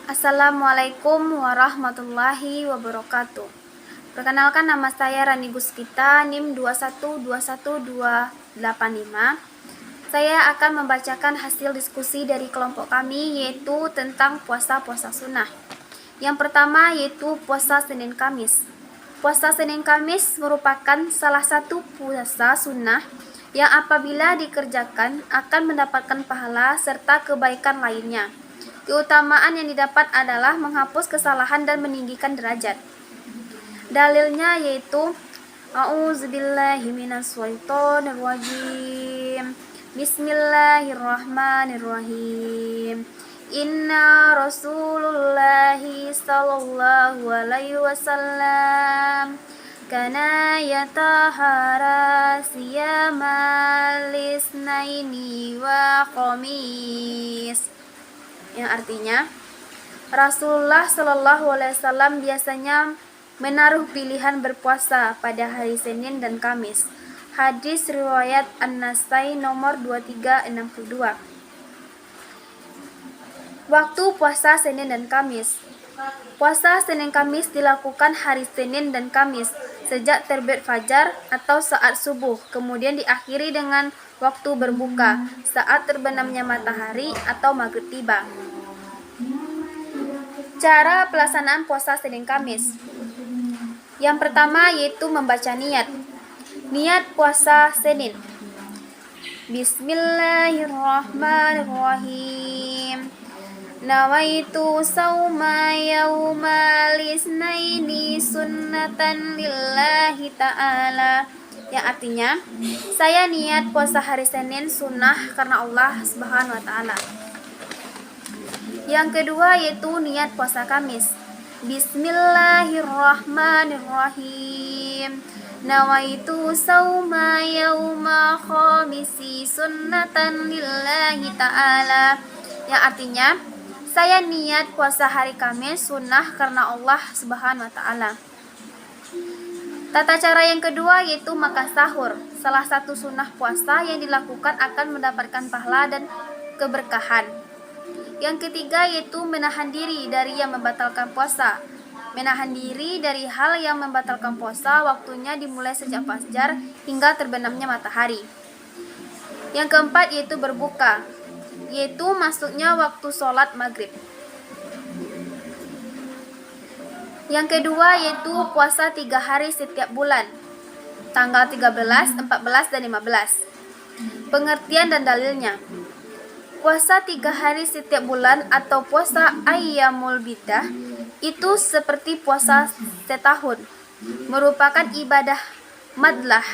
Assalamualaikum warahmatullahi wabarakatuh. Perkenalkan, nama saya Rani Guspita, NIM 2121285. Saya akan membacakan hasil diskusi dari kelompok kami, yaitu tentang puasa-puasa sunnah. Yang pertama yaitu puasa Senin Kamis. Puasa Senin Kamis merupakan salah satu puasa sunnah yang apabila dikerjakan akan mendapatkan pahala serta kebaikan lainnya. Keutamaan yang didapat adalah menghapus kesalahan dan meninggikan derajat. Dalilnya yaitu A'udzubillahi minasyaitonirrajim. Bismillahirrahmanirrahim. Inna Rasulullahi sallallahu alaihi wasallam kana yatahara siyamal isnaini wa khamis, yang artinya Rasulullah Shallallahu Alaihi Wasallam biasanya menaruh pilihan berpuasa pada hari Senin dan Kamis. Hadis riwayat An-Nasai nomor 2362. Waktu puasa Senin dan Kamis. Puasa Senin Kamis dilakukan hari Senin dan Kamis sejak terbit fajar atau saat subuh, kemudian diakhiri dengan waktu berbuka saat terbenamnya matahari atau maghrib tiba. Cara pelaksanaan puasa Senin Kamis. Yang pertama yaitu membaca niat. Niat puasa Senin. Bismillahirrahmanirrahim. Nawaitu sauma yaumal isnaini sunnatan lillahi ta'ala, yang artinya saya niat puasa hari Senin sunnah karena Allah Subhanahu wa ta'ala. Yang kedua yaitu niat puasa Kamis. Bismillahirrahmanirrahim. Nawaitu sauma yauma khamisi sunnatan lillahi ta'ala, yang artinya saya niat puasa hari Kamis sunnah karena Allah Subhanahu wa ta'ala. Tata cara yang kedua yaitu makan sahur. Salah satu sunnah puasa yang dilakukan akan mendapatkan pahala dan keberkahan. Yang ketiga yaitu menahan diri dari yang membatalkan puasa. Menahan diri dari hal yang membatalkan puasa waktunya dimulai sejak fajar hingga terbenamnya matahari. Yang keempat yaitu berbuka, yaitu masuknya waktu sholat maghrib. Yang kedua yaitu puasa 3 hari setiap bulan, tanggal 13, 14, dan 15. Pengertian dan dalilnya. Puasa 3 hari setiap bulan atau puasa Ayyamul Bidah itu seperti puasa setahun, merupakan ibadah madlah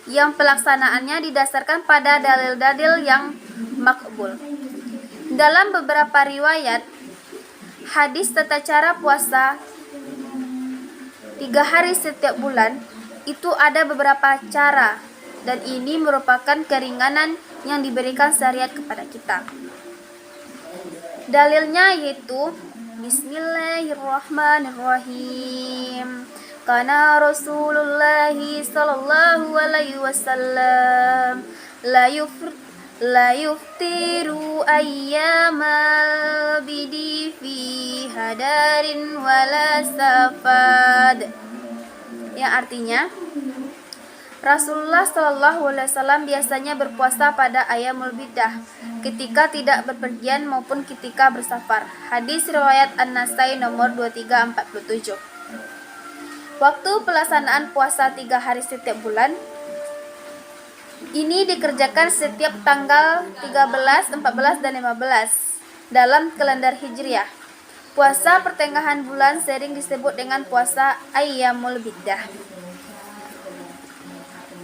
yang pelaksanaannya didasarkan pada dalil-dalil yang makbul. Dalam beberapa riwayat hadis tata cara puasa 3 hari setiap bulan itu ada beberapa cara, dan ini merupakan keringanan yang diberikan syariat kepada kita. Dalilnya yaitu Bismillahirrahmanirrahim. Kana Rasulullah sallallahu alaihi wasallam la yuftiru ayyamal bidi fi hadarin wala safad, yang artinya Rasulullah Shallallahu Alaihi Wasallam biasanya berpuasa pada Ayyamul Bidah ketika tidak berpergian maupun ketika bersafar. Hadis riwayat An-Nasai nomor 2347. Waktu pelaksanaan puasa 3 hari setiap bulan ini dikerjakan setiap tanggal 13, 14, dan 15 dalam kalender Hijriah. Puasa pertengahan bulan sering disebut dengan puasa Ayyamul Bidah.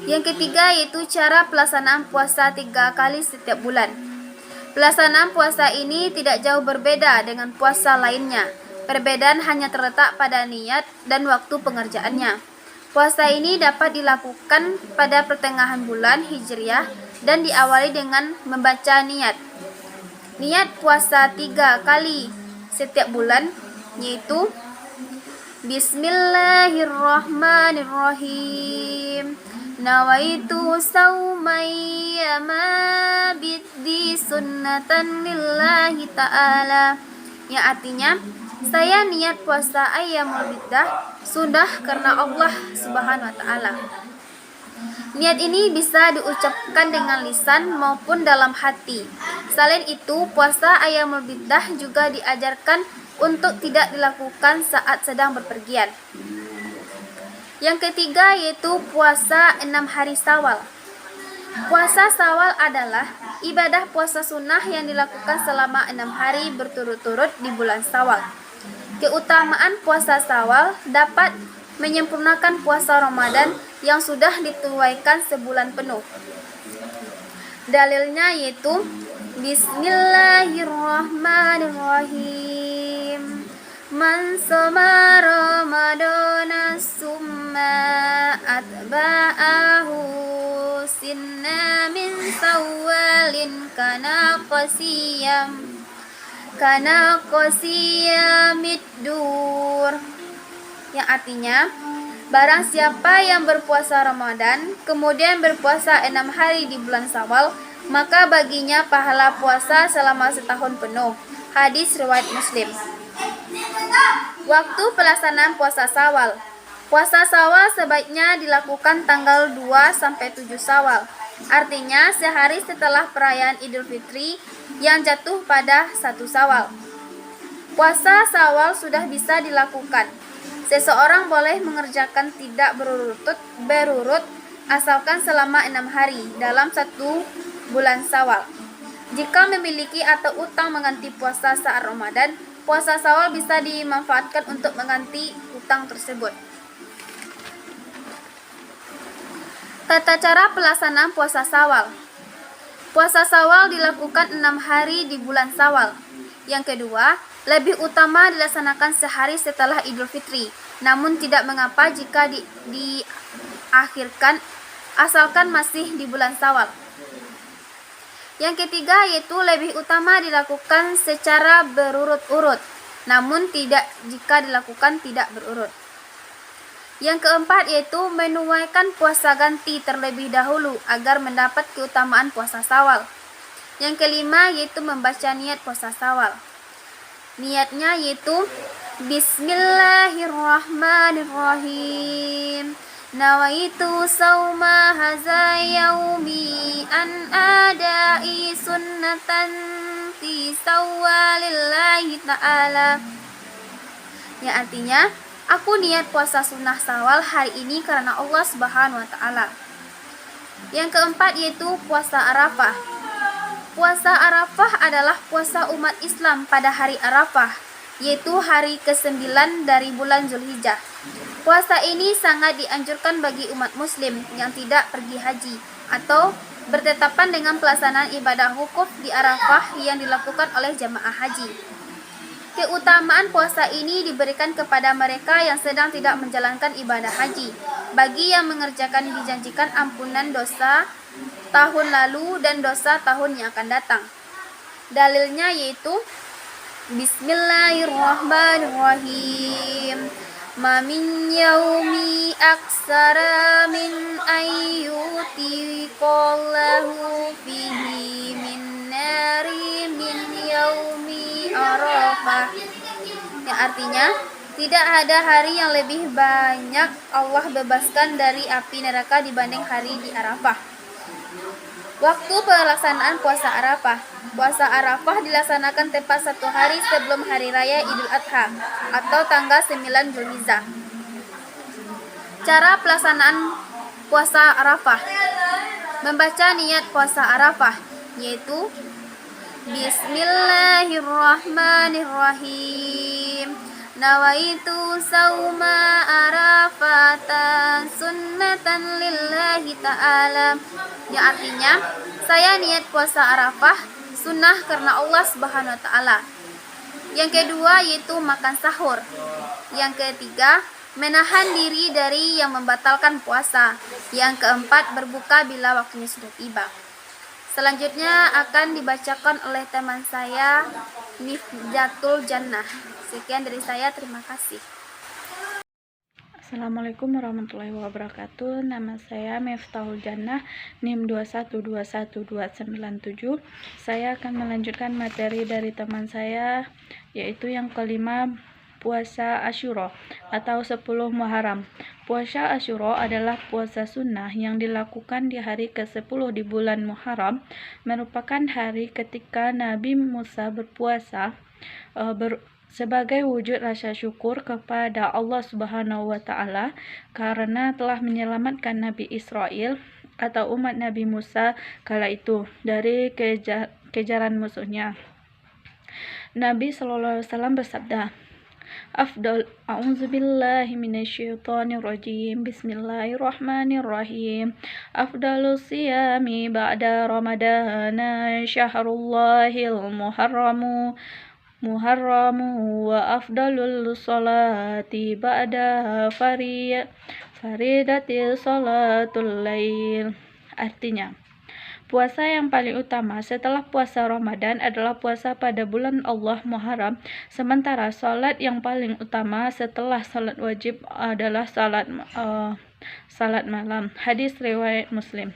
Yang ketiga yaitu cara pelaksanaan puasa 3 kali setiap bulan. Pelaksanaan puasa ini tidak jauh berbeda dengan puasa lainnya. Perbedaan hanya terletak pada niat dan waktu pengerjaannya. Puasa ini dapat dilakukan pada pertengahan bulan Hijriah dan diawali dengan membaca niat. Niat puasa 3 kali setiap bulan yaitu Bismillahirrahmanirrahim. Nawaitu saumayyama biddi sunnatan lillahi ta'ala, yang artinya saya niat puasa Ayyamul Biddah sunnah karena Allah Subhanahu wa taala. Niat ini bisa diucapkan dengan lisan maupun dalam hati. Selain itu, puasa Ayyamul Biddah juga diajarkan untuk tidak dilakukan saat sedang berpergian. Yang ketiga yaitu puasa 6 hari Syawal. Puasa Syawal adalah ibadah puasa sunnah yang dilakukan selama 6 hari berturut-turut di bulan Syawal. Keutamaan puasa Syawal dapat menyempurnakan puasa Ramadan yang sudah dituaikan sebulan penuh. Dalilnya yaitu Bismillahirrahmanirrahim. Man shoma Ramadana summa atba'ahu sinna min sawalin kana qasiyamid dur, yang artinya barang siapa yang berpuasa Ramadan kemudian berpuasa 6 hari di bulan Syawal, maka baginya pahala puasa selama setahun penuh. Hadis riwayat Muslim. Waktu pelaksanaan puasa Syawal. Puasa Syawal sebaiknya dilakukan tanggal 2 sampai 7 Syawal. Artinya sehari setelah perayaan Idul Fitri yang jatuh pada 1 Syawal. Puasa Syawal sudah bisa dilakukan. Seseorang boleh mengerjakan tidak berurut asalkan selama 6 hari dalam 1 bulan Syawal. Jika memiliki atau utang mengganti puasa saat Ramadan, puasa Syawal bisa dimanfaatkan untuk mengganti utang tersebut. Tata cara pelaksanaan puasa Syawal. Puasa Syawal dilakukan 6 hari di bulan Syawal. Yang kedua, lebih utama dilaksanakan sehari setelah Idul Fitri. Namun tidak mengapa jika diakhirkan asalkan masih di bulan Syawal. Yang ketiga yaitu lebih utama dilakukan secara berurut-urut. Namun tidak jika dilakukan tidak berurut. Yang keempat yaitu menunaikan puasa ganti terlebih dahulu agar mendapat keutamaan puasa Syawal. Yang kelima yaitu membaca niat puasa Syawal. Niatnya yaitu Bismillahirrahmanirrahim. Nawaitu sauma hadza yaumi an adai sunnatan fi sawalillahi ta'ala. Yang artinya aku niat puasa sunnah Syawal hari ini karena Allah Subhanahu wa taala. Yang keempat yaitu puasa Arafah. Puasa Arafah adalah puasa umat Islam pada hari Arafah, yaitu hari ke-9 dari bulan Zulhijjah. Puasa ini sangat dianjurkan bagi umat muslim yang tidak pergi haji atau bertetapan dengan pelaksanaan ibadah wukuf di Arafah yang dilakukan oleh jamaah haji. Keutamaan puasa ini diberikan kepada mereka yang sedang tidak menjalankan ibadah haji. Bagi yang mengerjakan dijanjikan ampunan dosa tahun lalu dan dosa tahun yang akan datang. Dalilnya yaitu Bismillahirrahmanirrahim. Ma min yaumi aksara min ayyuti qallahu fihi min nari min yaumi Arafah. Yang artinya tidak ada hari yang lebih banyak Allah bebaskan dari api neraka dibanding hari di Arafah. Waktu pelaksanaan puasa Arafah. Puasa Arafah dilaksanakan tepat 1 hari sebelum hari raya Idul Adha atau tanggal 9 Zulhijjah. Cara pelaksanaan puasa Arafah. Membaca niat puasa Arafah yaitu Bismillahirrahmanirrahim. Nawaitu sauma arafatan sunnatan lillahi ta'ala. Yang artinya saya niat puasa Arafah sunnah karena Allah Subhanahu wa taala. Yang kedua yaitu makan sahur. Yang ketiga menahan diri dari yang membatalkan puasa. Yang keempat berbuka bila waktunya sudah tiba. Selanjutnya akan dibacakan oleh teman saya Mifdatul Jannah. Sekian dari saya, terima kasih. Assalamualaikum warahmatullahi wabarakatuh. Nama saya Miftahul Jannah, NIM 2121297. Saya akan melanjutkan materi dari teman saya, yaitu yang kelima, puasa Asyura atau 10 Muharram. Puasa Asyura adalah puasa sunnah yang dilakukan di hari ke-10 di bulan Muharram, merupakan hari ketika Nabi Musa berpuasa sebagai wujud rasa syukur kepada Allah Subhanahu wa Ta'ala karena telah menyelamatkan Nabi Israel atau umat Nabi Musa kala itu dari kejaran musuhnya. Nabi SAW bersabda, A'udzubillahi minasyaitonirrajim. Bismillahirrahmanirrahim. Afdalus siyami ba'da ramadana syahrullahil muharramu wa afdalul salati ba'da faridatil salatul lail. Artinya, puasa yang paling utama setelah puasa Ramadan adalah puasa pada bulan Allah Muharram, sementara salat yang paling utama setelah salat wajib adalah salat malam. Hadis riwayat Muslim.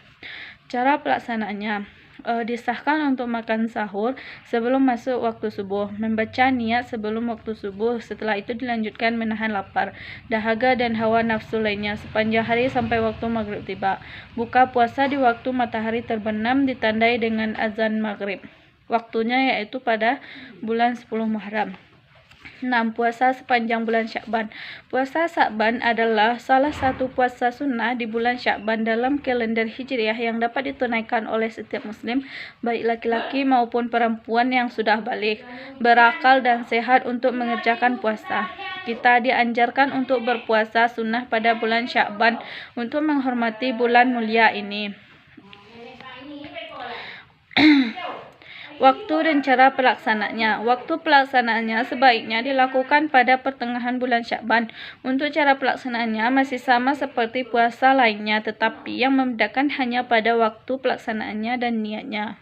Cara pelaksanaannya, disahkan untuk makan sahur sebelum masuk waktu subuh, membaca niat sebelum waktu subuh, setelah itu dilanjutkan menahan lapar, dahaga dan hawa nafsu lainnya sepanjang hari sampai waktu maghrib tiba. Buka puasa di waktu matahari terbenam ditandai dengan azan maghrib. Waktunya yaitu pada bulan 10 Muharram. 6. Puasa sepanjang bulan Sya'ban. Puasa Sya'ban adalah salah satu puasa sunnah di bulan Sya'ban dalam kalender Hijriah yang dapat ditunaikan oleh setiap muslim, baik laki-laki maupun perempuan yang sudah balik, berakal dan sehat untuk mengerjakan puasa. Kita dianjurkan untuk berpuasa sunnah pada bulan Sya'ban untuk menghormati bulan mulia ini. Waktu dan cara pelaksanaannya. Waktu pelaksanaannya sebaiknya dilakukan pada pertengahan bulan Sya'ban. Untuk cara pelaksanaannya masih sama seperti puasa lainnya, tetapi yang membedakan hanya pada waktu pelaksanaannya dan niatnya.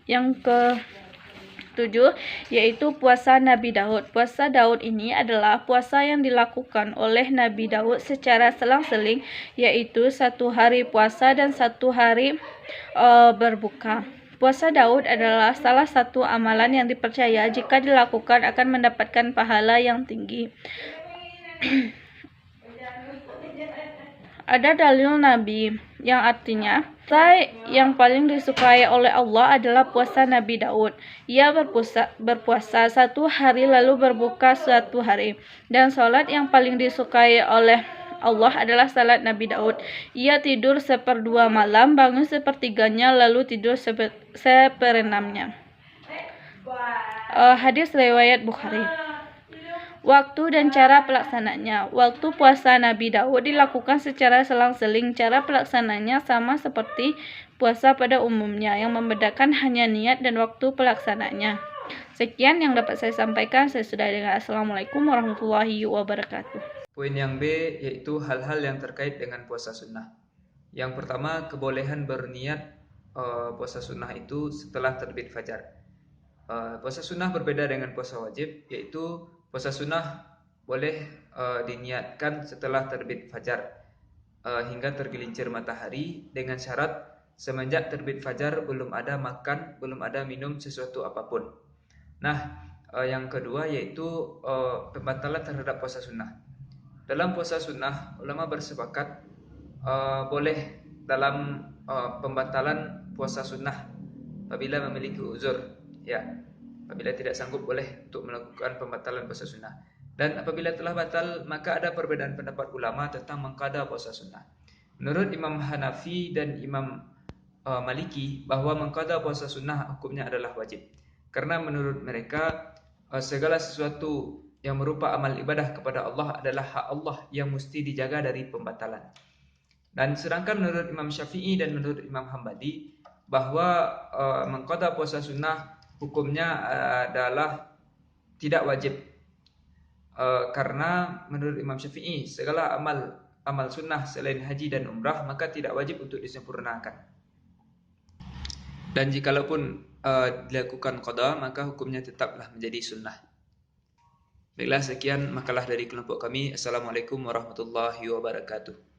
Yang ke-7 yaitu puasa Nabi Daud. Puasa Daud ini adalah puasa yang dilakukan oleh Nabi Daud secara selang-seling, yaitu 1 hari puasa dan 1 hari berbuka. Puasa Daud adalah salah satu amalan yang dipercaya jika dilakukan akan mendapatkan pahala yang tinggi. Ada dalil Nabi yang artinya, puasa yang paling disukai oleh Allah adalah puasa Nabi Daud. Ia berpuasa 1 hari lalu berbuka 1 hari. Dan salat yang paling disukai oleh Allah adalah salat Nabi Daud. Ia tidur 1/2 malam, bangun 1/3-nya, lalu tidur 1/6-nya. Hadis riwayat Bukhari. Waktu dan cara pelaksanaannya. Waktu puasa Nabi Daud dilakukan secara selang-seling. Cara pelaksanaannya sama seperti puasa pada umumnya, yang membedakan hanya niat dan waktu pelaksanaannya. Sekian yang dapat saya sampaikan. Saya sudahi. Assalamualaikum warahmatullahi wabarakatuh. Poin yang B yaitu hal-hal yang terkait dengan puasa sunnah. Yang pertama, kebolehan berniat puasa sunnah itu setelah terbit fajar. Puasa sunnah berbeda dengan puasa wajib, yaitu puasa sunnah boleh diniatkan setelah terbit fajar hingga tergelincir matahari, dengan syarat semenjak terbit fajar belum ada makan, belum ada minum sesuatu apapun. Nah, yang kedua yaitu pembatalan terhadap puasa sunnah. Dalam puasa sunnah, ulama bersepakat boleh dalam pembatalan puasa sunnah apabila memiliki uzur, ya. Apabila tidak sanggup boleh untuk melakukan pembatalan puasa sunnah. Dan apabila telah batal, maka ada perbedaan pendapat ulama tentang mengqada puasa sunnah. Menurut Imam Hanafi dan Imam Maliki, bahwa mengqada puasa sunnah hukumnya adalah wajib. Karena menurut mereka segala sesuatu yang merupa amal ibadah kepada Allah adalah hak Allah yang mesti dijaga dari pembatalan. Dan sedangkan menurut Imam Syafi'i dan menurut Imam Hambali, bahwa mengqada puasa sunnah hukumnya adalah tidak wajib. Karena menurut Imam Syafi'i, segala amal sunnah selain haji dan umrah maka tidak wajib untuk disempurnakan. Dan jikalaupun dilakukan qada, maka hukumnya tetaplah menjadi sunnah. Baiklah, sekian makalah dari kelompok kami. Assalamualaikum warahmatullahi wabarakatuh.